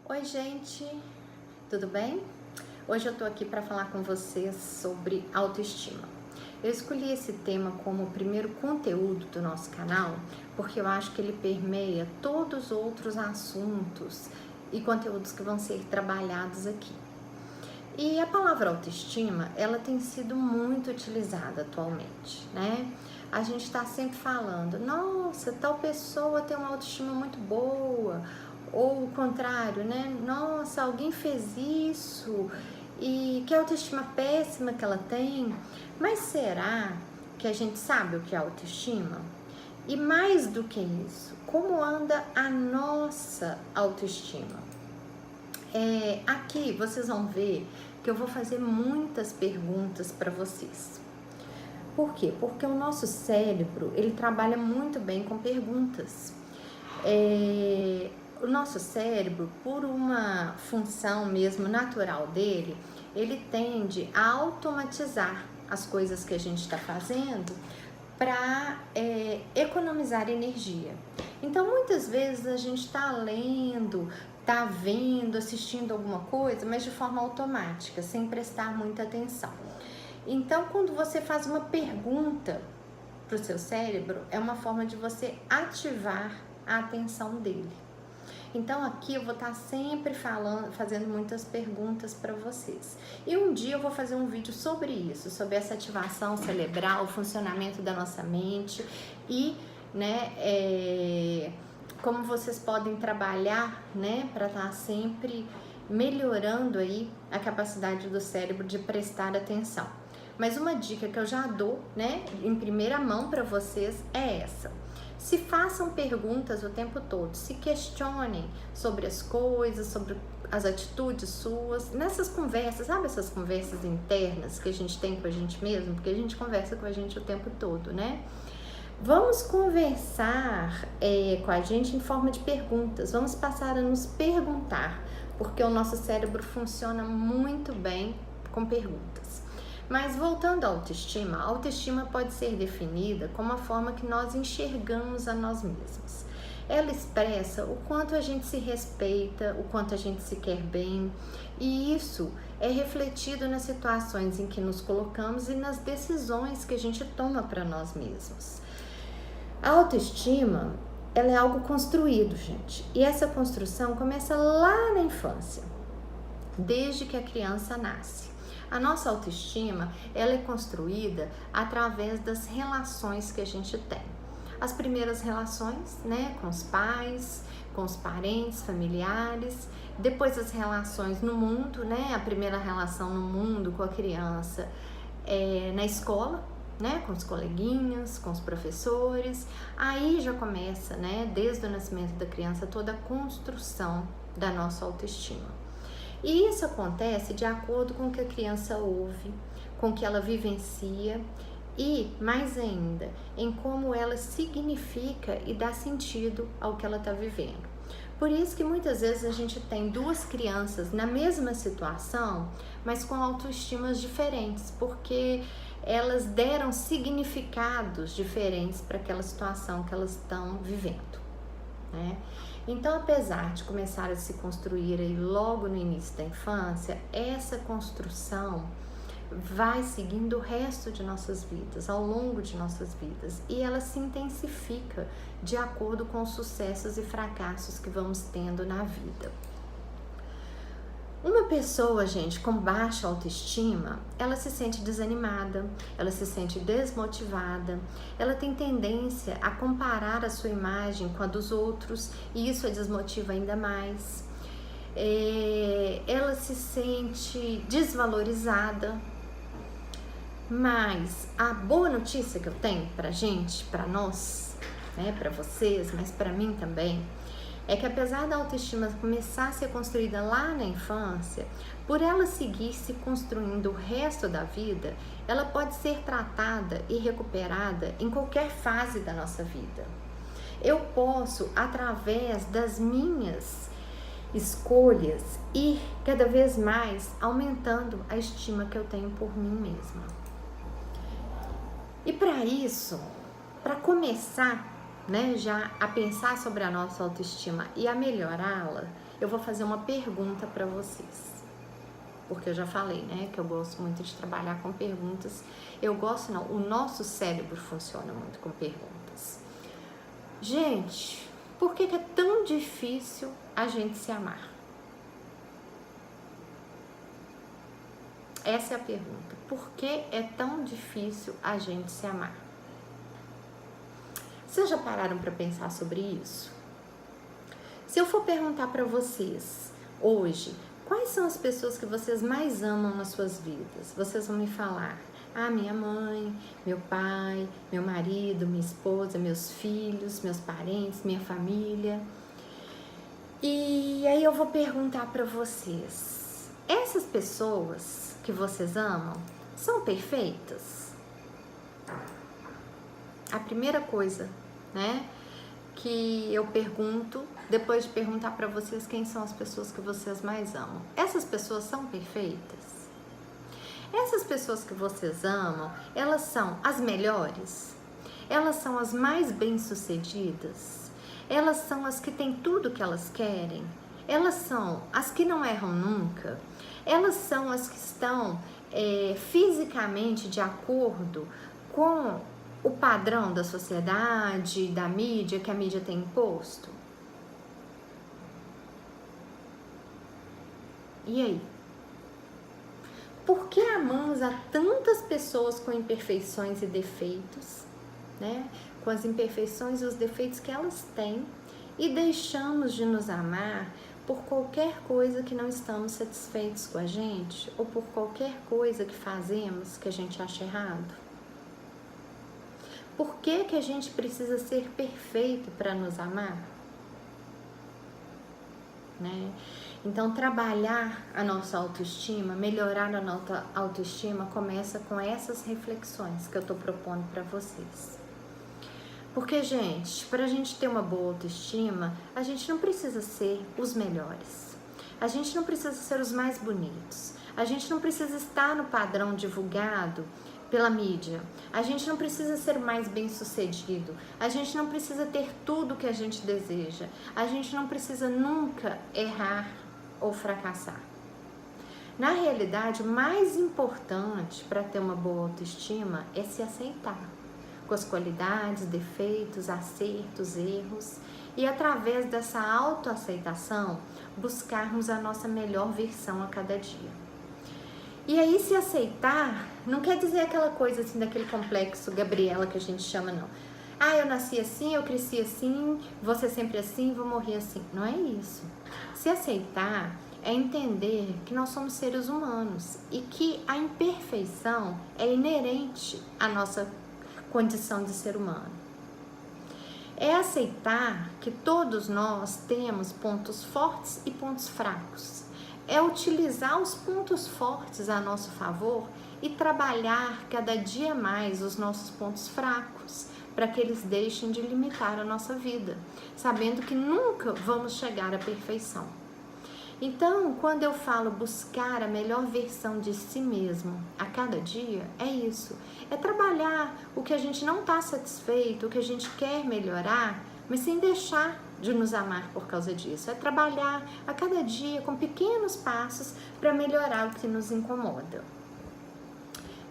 Oi, gente, tudo bem? Hoje eu tô aqui para falar com vocês sobre autoestima. Eu escolhi esse tema como o primeiro conteúdo do nosso canal porque eu acho que ele permeia todos os outros assuntos e conteúdos que vão ser trabalhados aqui. E a palavra autoestima, ela tem sido muito utilizada atualmente, né? A gente está sempre falando, nossa, tal pessoa tem uma autoestima muito boa, ou o contrário, né? Nossa, alguém fez isso e que autoestima péssima que ela tem. Mas será que a gente sabe o que é autoestima? E mais do que isso, como anda a nossa autoestima? Aqui vocês vão ver que eu vou fazer muitas perguntas para vocês. Por quê? Porque o nosso cérebro, ele trabalha muito bem com perguntas. O nosso cérebro, por uma função mesmo natural dele, ele tende a automatizar as coisas que a gente está fazendo para economizar energia. Então, muitas vezes a gente está lendo, está vendo, assistindo alguma coisa, mas de forma automática, sem prestar muita atenção. Então, quando você faz uma pergunta para o seu cérebro, é uma forma de você ativar a atenção dele. Então, aqui eu vou estar sempre fazendo muitas perguntas para vocês. E um dia eu vou fazer um vídeo sobre isso, sobre essa ativação cerebral, o funcionamento da nossa mente e, como vocês podem trabalhar, para estar sempre melhorando aí a capacidade do cérebro de prestar atenção. Mas uma dica que eu já dou, em primeira mão para vocês é essa. Se façam perguntas o tempo todo, se questionem sobre as coisas, sobre as atitudes suas, nessas conversas, sabe essas conversas internas que a gente tem com a gente mesmo? Porque a gente conversa com a gente o tempo todo, Vamos conversar com a gente em forma de perguntas, vamos passar a nos perguntar, porque o nosso cérebro funciona muito bem com perguntas. Mas voltando à autoestima, a autoestima pode ser definida como a forma que nós enxergamos a nós mesmos. Ela expressa o quanto a gente se respeita, o quanto a gente se quer bem, e isso é refletido nas situações em que nos colocamos e nas decisões que a gente toma para nós mesmos. A autoestima, ela é algo construído, gente, e essa construção começa lá na infância, desde que a criança nasce. A nossa autoestima, ela é construída através das relações que a gente tem. As primeiras relações, com os pais, com os parentes, familiares, depois as relações no mundo, a primeira relação no mundo com a criança na escola, com os coleguinhas, com os professores. Aí já começa, desde o nascimento da criança, toda a construção da nossa autoestima. E isso acontece de acordo com o que a criança ouve, com o que ela vivencia e, mais ainda, em como ela significa e dá sentido ao que ela está vivendo. Por isso que muitas vezes a gente tem duas crianças na mesma situação, mas com autoestimas diferentes, porque elas deram significados diferentes para aquela situação que elas estão vivendo, Então, apesar de começar a se construir aí logo no início da infância, essa construção vai seguindo o resto de nossas vidas, ao longo de nossas vidas, e ela se intensifica de acordo com os sucessos e fracassos que vamos tendo na vida. Uma pessoa, gente, com baixa autoestima, ela se sente desanimada, ela se sente desmotivada, ela tem tendência a comparar a sua imagem com a dos outros e isso a desmotiva ainda mais. Ela se sente desvalorizada, mas a boa notícia que eu tenho pra gente, pra nós, pra vocês, mas pra mim também, é que apesar da autoestima começar a ser construída lá na infância, por ela seguir se construindo o resto da vida, ela pode ser tratada e recuperada em qualquer fase da nossa vida. Eu posso, através das minhas escolhas, ir cada vez mais aumentando a estima que eu tenho por mim mesma. E para isso, para começar, né, já a pensar sobre a nossa autoestima e a melhorá-la, eu vou fazer uma pergunta para vocês. Porque eu já falei, né, que eu gosto muito de trabalhar com perguntas. Eu gosto não, o nosso cérebro funciona muito com perguntas. Gente, por que é tão difícil a gente se amar? Essa é a pergunta. Por que é tão difícil a gente se amar? Vocês já pararam para pensar sobre isso? Se eu for perguntar para vocês hoje, quais são as pessoas que vocês mais amam nas suas vidas? Vocês vão me falar: ah, minha mãe, meu pai, meu marido, minha esposa, meus filhos, meus parentes, minha família. E aí eu vou perguntar para vocês: essas pessoas que vocês amam são perfeitas? A primeira coisa, né, que eu pergunto, depois de perguntar para vocês quem são as pessoas que vocês mais amam. Essas pessoas são perfeitas? Essas pessoas que vocês amam, elas são as melhores? Elas são as mais bem-sucedidas? Elas são as que têm tudo que elas querem? Elas são as que não erram nunca? Elas são as que estão fisicamente de acordo com o padrão da sociedade, da mídia, que a mídia tem imposto? E aí? Por que amamos a tantas pessoas com imperfeições e defeitos, né? Com as imperfeições e os defeitos que elas têm, e deixamos de nos amar por qualquer coisa que não estamos satisfeitos com a gente, ou por qualquer coisa que fazemos que a gente acha errado? Por que a gente precisa ser perfeito para nos amar? Né? Então, trabalhar a nossa autoestima, melhorar a nossa autoestima, começa com essas reflexões que eu estou propondo para vocês. Porque, gente, para a gente ter uma boa autoestima, a gente não precisa ser os melhores. A gente não precisa ser os mais bonitos. A gente não precisa estar no padrão divulgado pela mídia. A gente não precisa ser mais bem-sucedido. A gente não precisa ter tudo que a gente deseja. A gente não precisa nunca errar ou fracassar. Na realidade, o mais importante para ter uma boa autoestima é se aceitar, com as qualidades, defeitos, acertos, erros, e através dessa autoaceitação buscarmos a nossa melhor versão a cada dia. E aí, se aceitar não quer dizer aquela coisa assim, daquele complexo Gabriela que a gente chama, não. Ah, eu nasci assim, eu cresci assim, vou ser sempre assim, vou morrer assim. Não é isso. Se aceitar é entender que nós somos seres humanos e que a imperfeição é inerente à nossa condição de ser humano. É aceitar que todos nós temos pontos fortes e pontos fracos. É utilizar os pontos fortes a nosso favor e trabalhar cada dia mais os nossos pontos fracos, para que eles deixem de limitar a nossa vida, sabendo que nunca vamos chegar à perfeição. Então, quando eu falo buscar a melhor versão de si mesmo a cada dia, é isso. É trabalhar o que a gente não está satisfeito, o que a gente quer melhorar, mas sem deixar de nos amar por causa disso. É trabalhar a cada dia com pequenos passos para melhorar o que nos incomoda.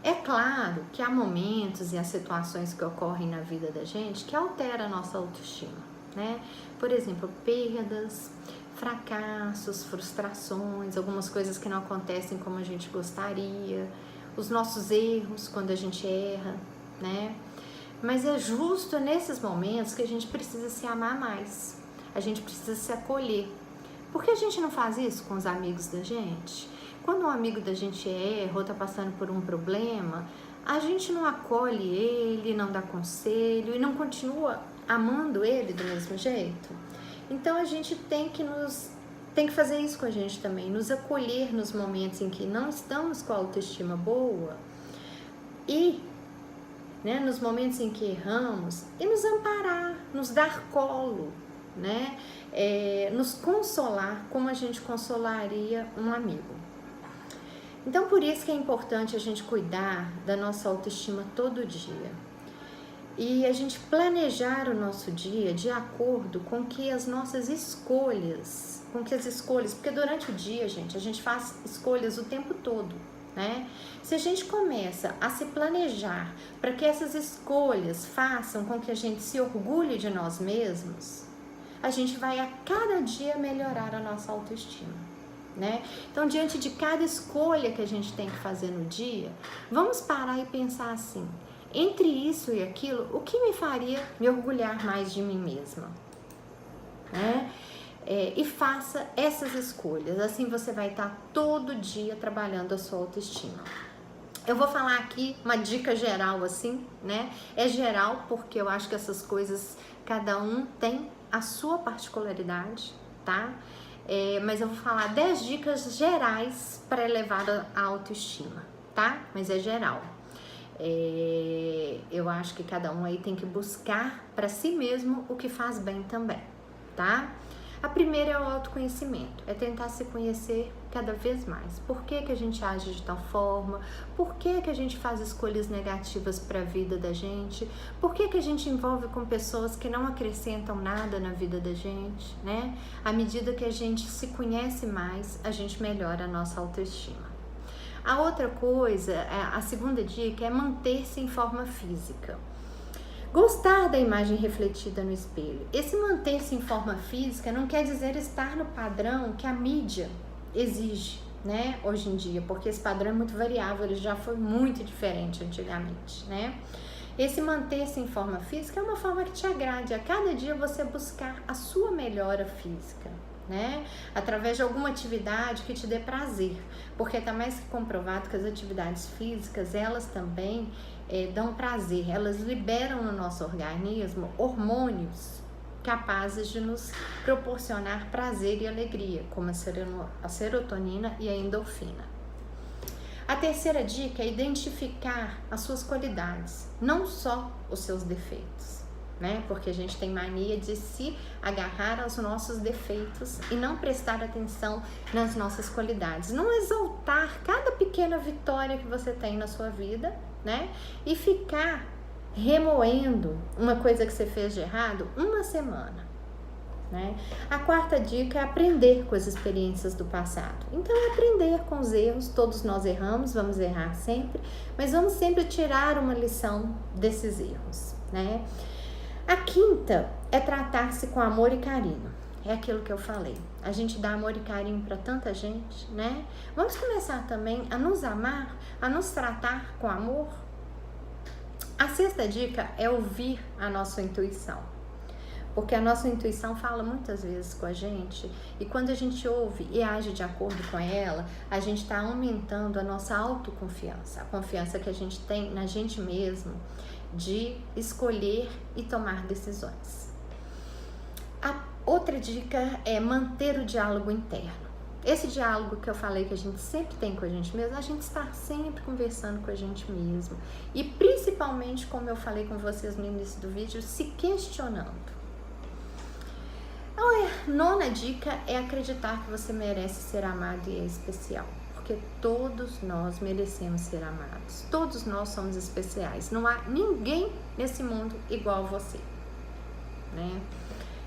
É claro que há momentos e há situações que ocorrem na vida da gente que alteram a nossa autoestima, né? Por exemplo, perdas, fracassos, frustrações, algumas coisas que não acontecem como a gente gostaria, os nossos erros quando a gente erra, né? Mas é justo nesses momentos que a gente precisa se amar mais, a gente precisa se acolher. Por que a gente não faz isso com os amigos da gente? Quando um amigo da gente erra ou está passando por um problema, a gente não acolhe ele, não dá conselho e não continua amando ele do mesmo jeito? Então a gente tem que fazer isso com a gente também, nos acolher nos momentos em que não estamos com a autoestima boa e, né, nos momentos em que erramos, e nos amparar, nos dar colo, né, nos consolar como a gente consolaria um amigo. Então, por isso que é importante a gente cuidar da nossa autoestima todo dia. e a gente planejar o nosso dia de acordo com que as nossas escolhas, porque durante o dia, gente, a gente faz escolhas o tempo todo, né? Se a gente começa a se planejar para que essas escolhas façam com que a gente se orgulhe de nós mesmos, a gente vai a cada dia melhorar a nossa autoestima, né? Então, diante de cada escolha que a gente tem que fazer no dia, vamos parar e pensar assim: entre isso e aquilo, o que me faria me orgulhar mais de mim mesma, né? E faça essas escolhas, assim você vai estar todo dia trabalhando a sua autoestima. Eu vou falar aqui uma dica geral assim, né? É geral porque eu acho que essas coisas, cada um tem a sua particularidade, tá? Mas eu vou falar 10 dicas gerais para elevar a autoestima, tá? Mas é geral. Eu acho que cada um aí tem que buscar para si mesmo o que faz bem também, tá? A primeira é o autoconhecimento, é tentar se conhecer cada vez mais. Por que que a gente age de tal forma? Por que que a gente faz escolhas negativas para a vida da gente? Por que que a gente envolve com pessoas que não acrescentam nada na vida da gente, né? À medida que a gente se conhece mais, a gente melhora a nossa autoestima. A outra coisa, a segunda dica é manter-se em forma física. Gostar da imagem refletida no espelho. Esse manter-se em forma física não quer dizer estar no padrão que a mídia exige, né, hoje em dia, porque esse padrão é muito variável, ele já foi muito diferente antigamente, né? Esse manter-se em forma física é uma forma que te agrade, a cada dia você buscar a sua melhora física, né? Através de alguma atividade que te dê prazer, porque tá mais que comprovado que as atividades físicas, elas também dão prazer, elas liberam no nosso organismo hormônios capazes de nos proporcionar prazer e alegria, como a serotonina e a endorfina. A terceira dica é identificar as suas qualidades, não só os seus defeitos, né? Porque a gente tem mania de se agarrar aos nossos defeitos e não prestar atenção nas nossas qualidades, não exaltar cada pequena vitória que você tem na sua vida, né? E ficar remoendo uma coisa que você fez de errado uma semana, né? A quarta dica é aprender com as experiências do passado. Então, aprender com os erros, todos nós erramos, vamos errar sempre, mas vamos sempre tirar uma lição desses erros, né? A quinta é tratar-se com amor e carinho. É aquilo que eu falei. A gente dá amor e carinho para tanta gente, né? Vamos começar também a nos amar, a nos tratar com amor. A sexta dica é ouvir a nossa intuição. Porque a nossa intuição fala muitas vezes com a gente, e quando a gente ouve e age de acordo com ela, a gente está aumentando a nossa autoconfiança, a confiança que a gente tem na gente mesmo, de escolher e tomar decisões. A outra dica é manter o diálogo interno. Esse diálogo que eu falei que a gente sempre tem com a gente mesmo, a gente está sempre conversando com a gente mesmo. E principalmente, como eu falei com vocês no início do vídeo, se questionando. A nona dica é acreditar que você merece ser amado e é especial. Porque todos nós merecemos ser amados. Todos nós somos especiais. Não há ninguém nesse mundo igual a você, né?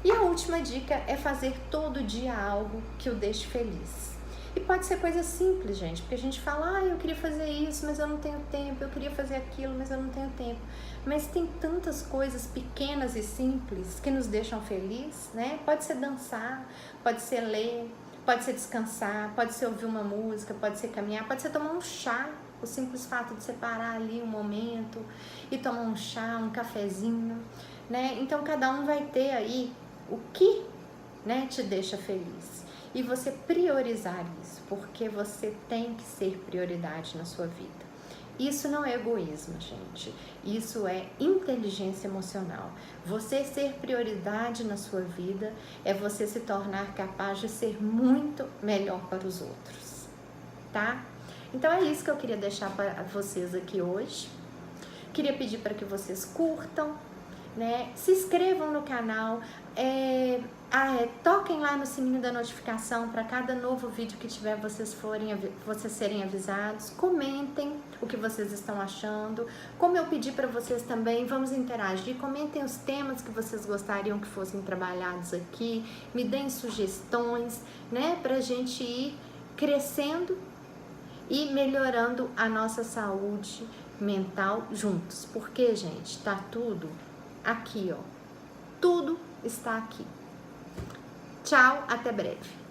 E a última dica é fazer todo dia algo que o deixe feliz. E pode ser coisa simples, gente, porque a gente fala, eu queria fazer isso, mas eu não tenho tempo, eu queria fazer aquilo, mas eu não tenho tempo. Mas tem tantas coisas pequenas e simples que nos deixam felizes, né? Pode ser dançar, pode ser ler, pode ser descansar, pode ser ouvir uma música, pode ser caminhar, pode ser tomar um chá. O simples fato de separar ali um momento e tomar um chá, um cafezinho, né? Então, cada um vai ter aí o que, né, te deixa feliz. E você priorizar isso, porque você tem que ser prioridade na sua vida. Isso não é egoísmo, gente. Isso é inteligência emocional. Você ser prioridade na sua vida é você se tornar capaz de ser muito melhor para os outros, tá? Então é isso que eu queria deixar para vocês aqui hoje. Queria pedir para que vocês curtam, né? Se inscrevam no canal. Toquem lá no sininho da notificação para cada novo vídeo que tiver vocês serem avisados. Comentem o que vocês estão achando. Como eu pedi para vocês também, vamos interagir. Comentem os temas que vocês gostariam que fossem trabalhados aqui. Me deem sugestões, né, para a gente ir crescendo e melhorando a nossa saúde mental juntos. Porque, gente, tá tudo aqui, ó. Tudo está aqui. Tchau, até breve.